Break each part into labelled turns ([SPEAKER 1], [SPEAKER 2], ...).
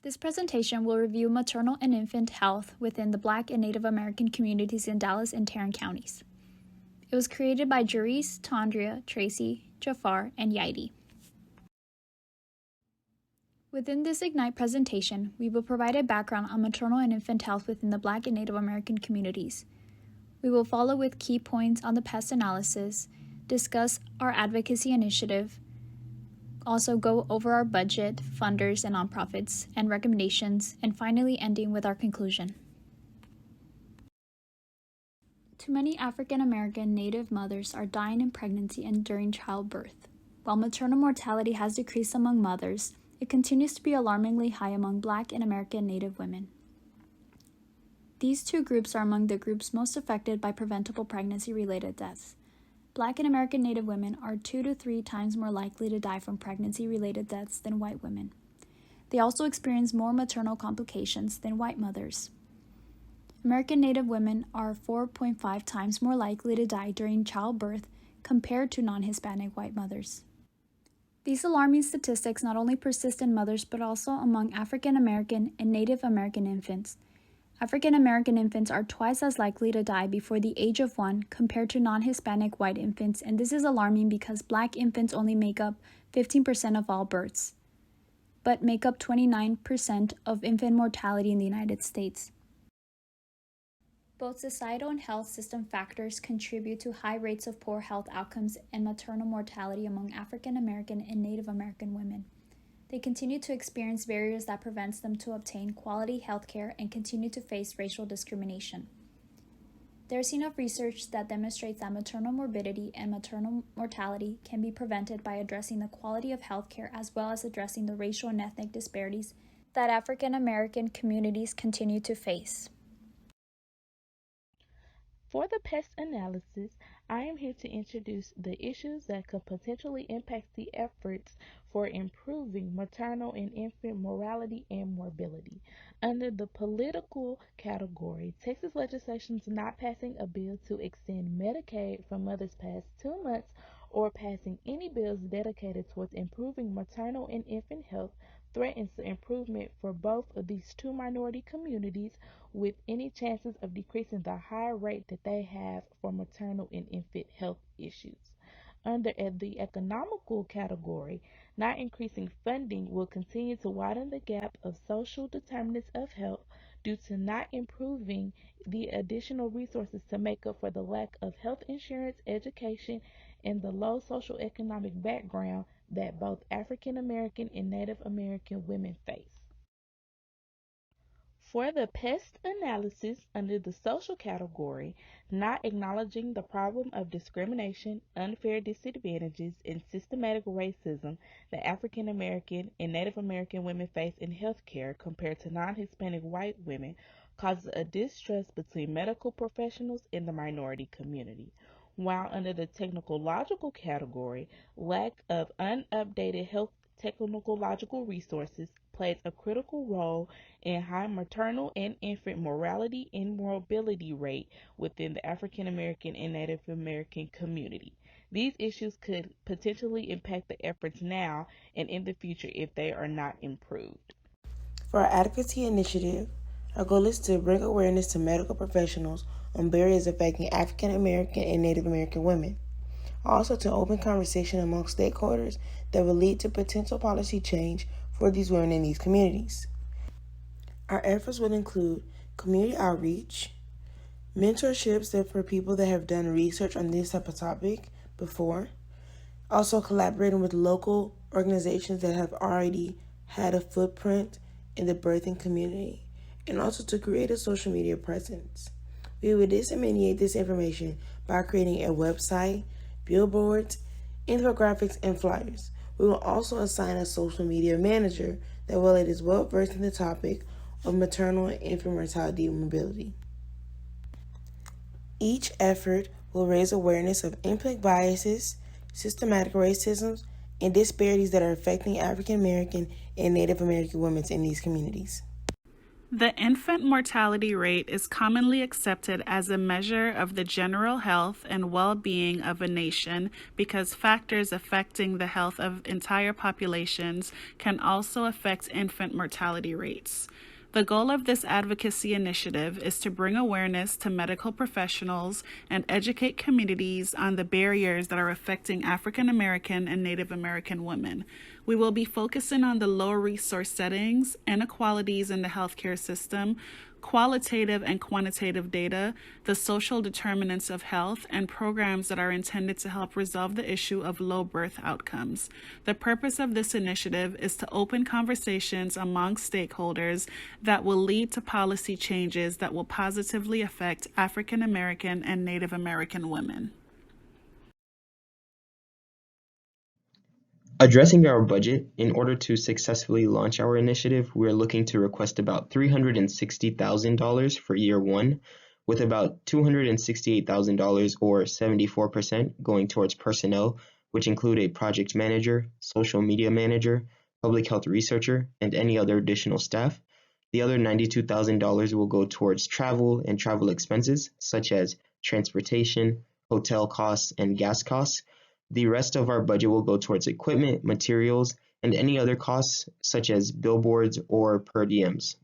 [SPEAKER 1] This presentation will review maternal and infant health within the Black and Native American communities in Dallas and Tarrant counties. It was created by Jerice, Tandria, Tracy, Jafar, and Yaidi. Within this Ignite presentation, we will provide a background on maternal and infant health within the Black and Native American communities. We will follow with key points on the pest analysis, discuss our advocacy initiative, also go over our budget, funders, and nonprofits, and recommendations, and finally ending with our conclusion. Too many African American Native mothers are dying in pregnancy and during childbirth. While maternal mortality has decreased among mothers, it continues to be alarmingly high among Black and American Native women. These two groups are among the groups most affected by preventable pregnancy-related deaths. Black and American Native women are 2 to 3 times more likely to die from pregnancy-related deaths than white women. They also experience more maternal complications than white mothers. American Native women are 4.5 times more likely to die during childbirth compared to non-Hispanic white mothers. These alarming statistics not only persist in mothers but also among African American and Native American infants. African American infants are twice as likely to die before the age of 1 compared to non-Hispanic white infants, and this is alarming because Black infants only make up 15% of all births, but make up 29% of infant mortality in the United States. Both societal and health system factors contribute to high rates of poor health outcomes and maternal mortality among African American and Native American women. They continue to experience barriers that prevents them to obtain quality health care and continue to face racial discrimination. There is enough research that demonstrates that maternal morbidity and maternal mortality can be prevented by addressing the quality of health care as well as addressing the racial and ethnic disparities that African American communities continue to face.
[SPEAKER 2] For the pest analysis, I am here to introduce the issues that could potentially impact the efforts for improving maternal and infant mortality and morbidity. Under the political category, Texas legislation is not passing a bill to extend Medicaid for mothers past 2 months or passing any bills dedicated towards improving maternal and infant health threatens the improvement for both of these two minority communities, with any chances of decreasing the high rate that they have for maternal and infant health issues. Under the economical category, not increasing funding will continue to widen the gap of social determinants of health due to not improving the additional resources to make up for the lack of health insurance, education, and the low socioeconomic background that both African American and Native American women face. For the pest analysis under the social category, not acknowledging the problem of discrimination, unfair disadvantages, and systematic racism that African American and Native American women face in healthcare compared to non-Hispanic white women causes a distrust between medical professionals and the minority community. While under the technological category, lack of unupdated health technological resources plays a critical role in high maternal and infant mortality and morbidity rate within the African American and Native American community. These issues could potentially impact the efforts now and in the future if they are not improved.
[SPEAKER 3] For our advocacy initiative, our goal is to bring awareness to medical professionals on barriers affecting African American and Native American women. Also, to open conversation among stakeholders that will lead to potential policy change for these women in these communities. Our efforts will include community outreach, mentorships that for people that have done research on this type of topic before, also collaborating with local organizations that have already had a footprint in the birthing community, and also to create a social media presence. We will disseminate this information by creating a website, billboards, infographics, and flyers. We will also assign a social media manager that is well versed in the topic of maternal and infant mortality and morbidity. Each effort will raise awareness of implicit biases, systematic racism, and disparities that are affecting African American and Native American women in these communities.
[SPEAKER 4] The infant mortality rate is commonly accepted as a measure of the general health and well-being of a nation because factors affecting the health of entire populations can also affect infant mortality rates. The goal of this advocacy initiative is to bring awareness to medical professionals and educate communities on the barriers that are affecting African American and Native American women. We will be focusing on the low resource settings, inequalities in the healthcare system, qualitative and quantitative data, the social determinants of health, and programs that are intended to help resolve the issue of low birth outcomes. The purpose of this initiative is to open conversations among stakeholders that will lead to policy changes that will positively affect African American and Native American women.
[SPEAKER 5] Addressing our budget, in order to successfully launch our initiative, we are looking to request about $360,000 for year one, with about $268,000 or 74% going towards personnel, which include a project manager, social media manager, public health researcher, and any other additional staff. The other $92,000 will go towards travel and travel expenses, such as transportation, hotel costs, and gas costs. The rest of our budget will go towards equipment, materials, and any other costs such as billboards or per diems.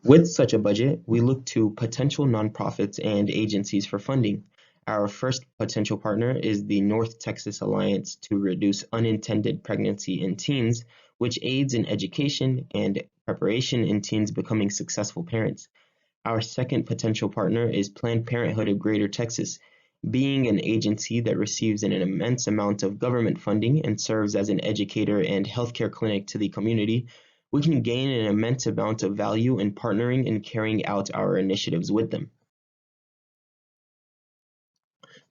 [SPEAKER 5] With such a budget, we look to potential nonprofits and agencies for funding. Our first potential partner is the North Texas Alliance to Reduce Unintended Pregnancy in Teens, which aids in education and preparation in teens becoming successful parents. Our second potential partner is Planned Parenthood of Greater Texas. Being an agency that receives an immense amount of government funding and serves as an educator and healthcare clinic to the community, we can gain an immense amount of value in partnering and carrying out our initiatives with them.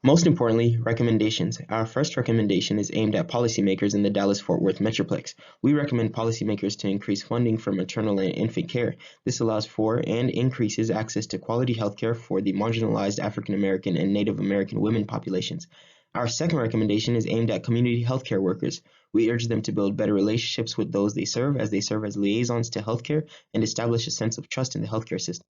[SPEAKER 5] Most importantly, recommendations. Our first recommendation is aimed at policymakers in the Dallas-Fort Worth Metroplex. We recommend policymakers to increase funding for maternal and infant care. This allows for and increases access to quality health care for the marginalized African American and Native American women populations. Our second recommendation is aimed at community healthcare workers. We urge them to build better relationships with those they serve as liaisons to healthcare and establish a sense of trust in the healthcare system.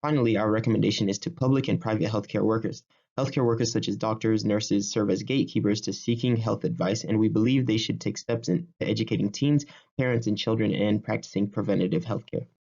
[SPEAKER 5] Finally, our recommendation is to public and private healthcare workers. Healthcare workers such as doctors, nurses serve as gatekeepers to seeking health advice, and we believe they should take steps into educating teens, parents, and children and practicing preventative healthcare.